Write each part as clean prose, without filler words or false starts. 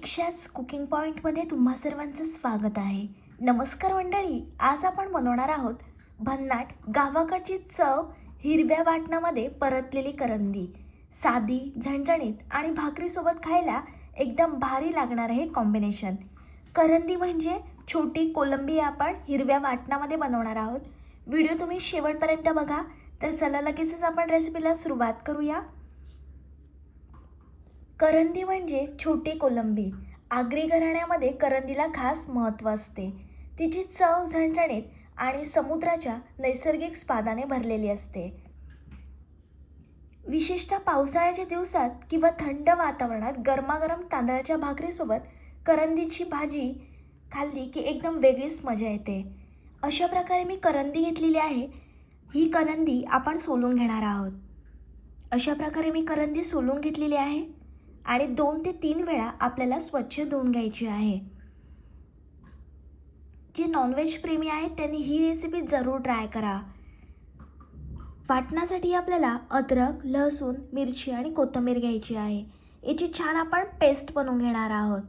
दीक्षाच cooking पॉईंटमध्ये तुम्हा सर्वांचं स्वागत आहे. नमस्कार मंडळी, आज आपण बनवणार आहोत भन्नाट गावाकडची चव हिरव्या वाटणामध्ये परतलेली करंदी. साधी, झणझणीत आणि भाकरीसोबत खायला एकदम भारी लागणार हे कॉम्बिनेशन. करंदी म्हणजे छोटी कोलंबी आपण हिरव्या वाटणामध्ये बनवणार आहोत. व्हिडिओ तुम्ही शेवटपर्यंत बघा. तर चला लगेचच आपण रेसिपीला सुरुवात करूया. करंदी म्हणजे छोटी कोलंबी. आगरी घराण्यामध्ये करंदीला खास महत्त्व असते. तिची चव झणझणीत आणि समुद्राच्या नैसर्गिक स्वादाने भरलेली असते. विशेषतः पावसाळ्याच्या दिवसात किंवा थंड वातावरणात गरमागरम तांदळाच्या भाकरीसोबत करंदीची भाजी खाल्ली की एकदम वेगळीच मजा येते. अशा प्रकारे मी करंदी घेतलेली आहे. ही करंदी आपण सोलून घेणार आहोत. अशा प्रकारे मी करंदी सोलून घेतलेली आहे आणि 2 ते 3 वेळा आपल्याला स्वच्छ धुवून घ्यायची आहे. जे नॉनव्हेज प्रेमी आहेत त्यांनी ही रेसिपी जरूर ट्राय करा. वाटणासाठी आपल्याला अद्रक, लसूण, मिरची आणि कोथिंबीर घ्यायची आहे. याची छान आपण पेस्ट बनवून घेणार आहोत.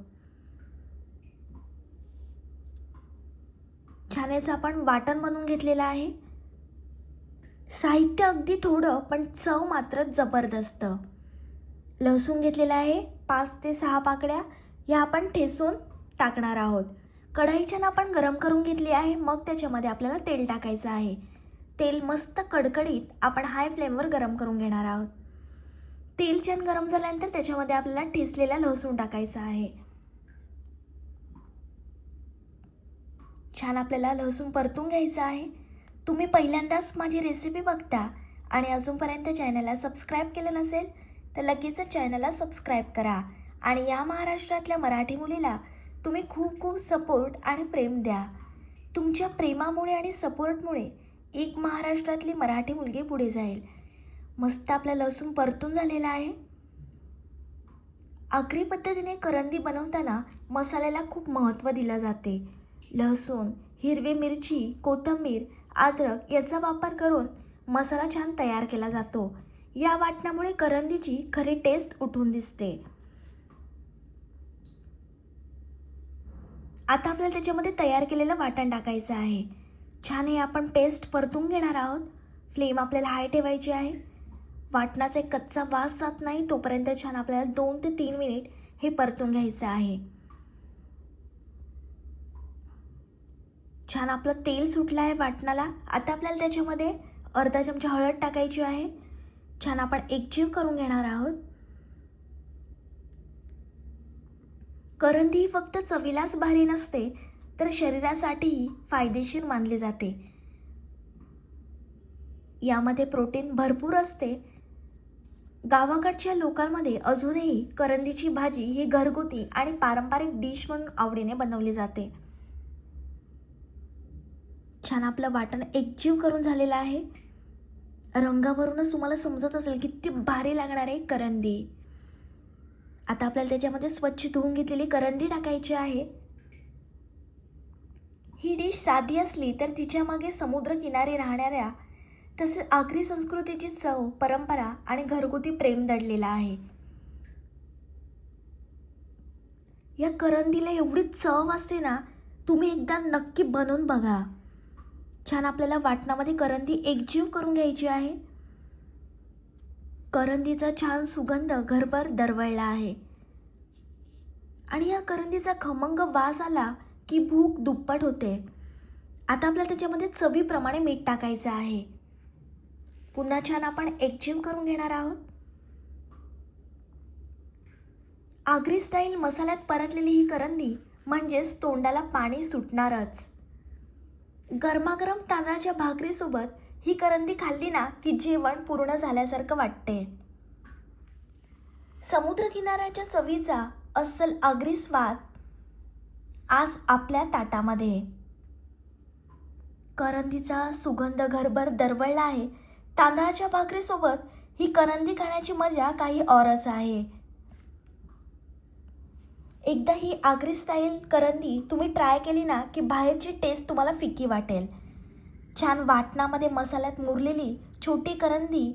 छान याचं आपण वाटण बनवून घेतलेलं आहे. साहित्य अगदी थोडं पण चव मात्र जबरदस्त. लसूण घेतलेला आहे 5 ते 6 पाकळ्या. या आपण ठेचून टाकणार आहोत. कढई छान आपण गरम करून घेतली आहे. मग त्याच्यामध्ये आपल्याला तेल टाकायचं आहे. तेल मस्त कडकडीत आपण हाय फ्लेमवर गरम करून घेणार आहोत. तेल छान गरम झाल्यानंतर त्याच्यामध्ये आपल्याला ठेचलेला लसूण टाकायचा आहे. छान आपल्याला लसूण परतून घ्यायचा आहे. तुम्ही पहिल्यांदाच माझी रेसिपी बघता आणि अजूनपर्यंत चॅनलला सबस्क्राईब केलं नसेल तर लगेचच चॅनलला सबस्क्राईब करा. आणि या महाराष्ट्रातल्या मराठी मुलीला तुम्ही खूप खूप सपोर्ट आणि प्रेम द्या. तुमच्या प्रेमामुळे आणि सपोर्टमुळे एक महाराष्ट्रातली मराठी मुलगी पुढे जाईल. मस्त आपला लसूण परतून झालेला आहे. आगरी पद्धतीने करंदी बनवताना मसाल्याला खूप महत्त्व दिलं जाते. लसूण, हिरवी मिरची, कोथिंबीर, अद्रक याचा वापर करून मसाला छान तयार केला जातो. या वाटणामुळे करंदीची खरी टेस्ट उठून दिसते. आता आपल्याला त्याच्यामध्ये तयार केलेलं वाटण टाकायचं आहे. छान हे आपण पेस्ट परतून घेणार आहोत. फ्लेम आपल्याला हाय ठेवायची आहे. वाटणाचा एक कच्चा वास जात नाही तोपर्यंत छान आपल्याला 2 ते 3 मिनिट हे परतून घ्यायचं आहे. छान आपलं तेल सुटलं आहे वाटणाला. आता आपल्याला त्याच्यामध्ये अर्धा चमचा हळद टाकायची आहे. छान आपण एकजीव करून घेणार आहोत. करंदी ही फक्त चवीलाच भारी नसते तर शरीरासाठीही फायदेशीर मानली जाते. यामध्ये प्रोटीन भरपूर असते. गावाकडच्या लोकांमध्ये अजूनही करंदीची भाजी ही घरगुती आणि पारंपरिक डिश म्हणून आवडीने बनवली जाते. छान आपलं वाटण एकजीव करून झालेलं आहे. रंगावरूनच तुम्हाला समजत असेल किती भारी लागणार आहे करंदी. आता आपल्याला त्याच्यामध्ये स्वच्छ धुवून घेतलेली करंदी टाकायची आहे. ही डिश साधी असली तर तिच्या मागे समुद्र किनारी राहणाऱ्या तसेच आगरी संस्कृतीची चव, परंपरा आणि घरगुती प्रेम दडलेला आहे. या करंदीला एवढी चव असते ना, तुम्ही एकदा नक्की बनवून बघा. छान आपल्याला वाटणामध्ये करंदी एकजीव करून घ्यायची आहे. करंदीचा छान सुगंध घरभर दरवळला आहे आणि या करंदीचा खमंग वास आला की भूक दुप्पट होते. आता आपल्याला त्याच्यामध्ये चवीप्रमाणे मीठ टाकायचं आहे. पुन्हा छान आपण एकजीव करून घेणार आहोत. आगरी स्टाईल मसाल्यात परतलेली ही करंदी म्हणजेच तोंडाला पाणी सुटणारच. गरमागरम तांदळाच्या भाकरीसोबत ही करंदी खाल्ली ना की जेवण पूर्ण झाल्यासारखं वाटते. समुद्र किनाऱ्याच्या चवीचा अस्सल आगरी स्वाद आज आपल्या ताटामध्ये. करंदीचा सुगंध घरभर दरवळला आहे. तांदळाच्या भाकरीसोबत ही करंदी खाण्याची मजा काही औरच आहे. एकदा ही आगरी स्टाईल करंदी तुम्ही ट्राय केली ना की बाहेरची टेस्ट तुम्हाला फिकी वाटेल. छान वाटणामध्ये मसाल्यात मुरलेली छोटी करंदी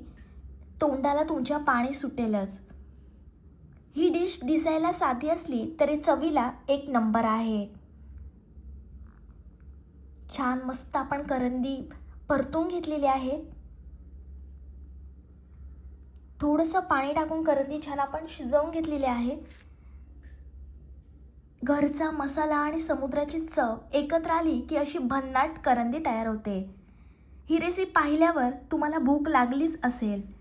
तोंडाला तुमच्या पाणी सुटेलच. ही डिश दिसायला साधी असली तरी चवीला एक नंबर आहे. छान मस्त आपण करंदी परतून घेतलेली आहे. थोडंसं पाणी टाकून करंदी छान आपण शिजवून घेतलेली आहे. घरचा मसाला आणि समुद्राची चव एकत्र आली की अशी भन्नाट करंदी तयार होते. ही रेसिपी पाहिल्यावर तुम्हाला भूक लागलीच असेल.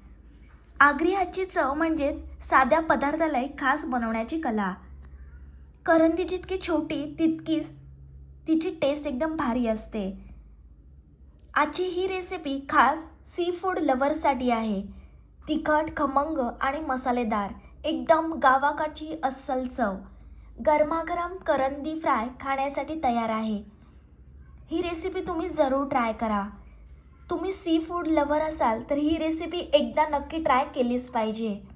आगरी हातची चव म्हणजेच साध्या पदार्थालाही खास बनवण्याची कला. करंदी जितकी छोटी तितकीच तिची टेस्ट एकदम भारी असते. आजची ही रेसिपी खास सी फूड लव्हरसाठी आहे. तिखट, खमंग आणि मसालेदार, एकदम गावाकडची अस्सल चव. गरमागरम करंदी फ्राय खाण्यासाठी तयार आहे. ही रेसिपी तुम्ही जरूर ट्राय करा. तुम्ही सी फूड लव्हर असाल तर ही रेसिपी एकदा नक्की ट्राय केलीच पाहिजे.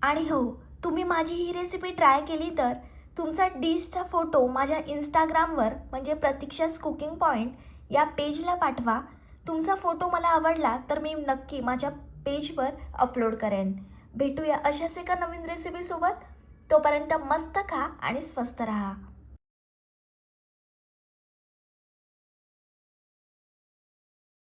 आणि हो, तुम्ही माझी ही रेसिपी ट्राय केली तर तुमचा डिशचा फोटो माझ्या इंस्टाग्रामवर म्हणजे प्रतीक्षाज कुकिंग पॉईंट या पेजला पाठवा. तुमचा फोटो मला आवडला तर मी नक्की माझ्या पेजवर अपलोड करेन. भेटूया अशाच एका नवीन रेसिपीसोबत. तोपर्यंत मस्त खा आणि स्वस्थ राहा.